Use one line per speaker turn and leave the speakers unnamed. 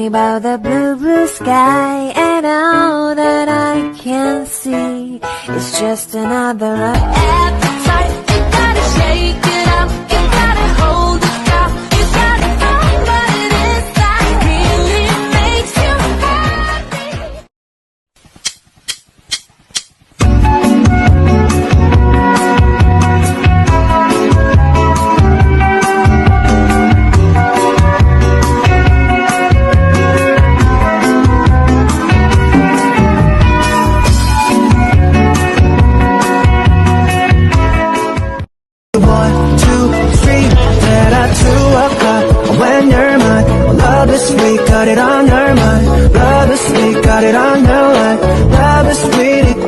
about the blue, blue sky. And all that I can see is just another appetite. You gotta shake it up, you gotta hold it down, you gotta find what it is that really makes you happy.
When you're mine, love is sweet, got it on your mind. Love is sweet, got it on your mind. Love is sweet.